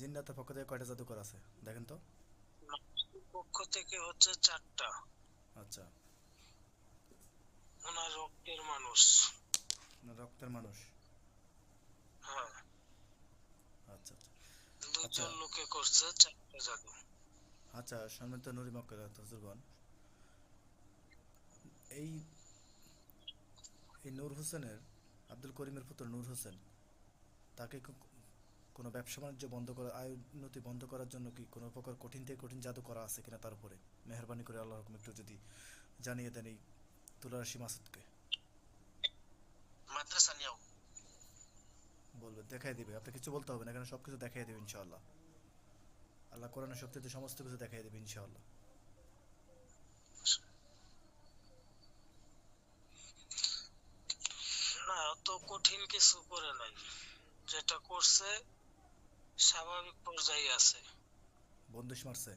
জিন্নাতের পক্ষ থেকে কয়টা জাদুকর আছে দেখেন তো। মানুষের পক্ষ থেকে হচ্ছে 4টা। আচ্ছা। ওনার রক্তের মানুষ। না, রক্তের মানুষ। হ্যাঁ। আচ্ছা আচ্ছা। আচ্ছা দুজন লোকে করছে 4টা জাদু। আচ্ছা, সম্মানিত নুরি মক্কেল হুজুরগণ, এই এই নূর হোসেনের, আব্দুল করিমের পুত্র নূর হোসেন, তাকে কোনো ব্যবসা বাণিজ্য বন্ধ করা, আয় উন্নতি বন্ধ করার জন্য কি কোনো প্রকার কঠিন থেকে কঠিন জাদু করা আছে কিনা তার উপরে মেহরবানি করে আল্লাহ রকম একটু যদি জানিয়ে দেন এই তুলারাশি মাসুদকে। মাদ্রাসা নিয়েও। বলবে দেখাই দিবে, আপনি কিছু বলতে হবে না, এখানে সব কিছু দেখাই দেবে ইনশাআল্লাহ। আল্লাহ কোরআনের শক্তিতে সমস্ত কিছু দেখাই দেবে ইনশাআল্লাহ। না, অত কঠিন কিছু করে নাই। যেটা করছে স্বাভাবিক পর্যায়ে আছে। বন্দিশ মারছে।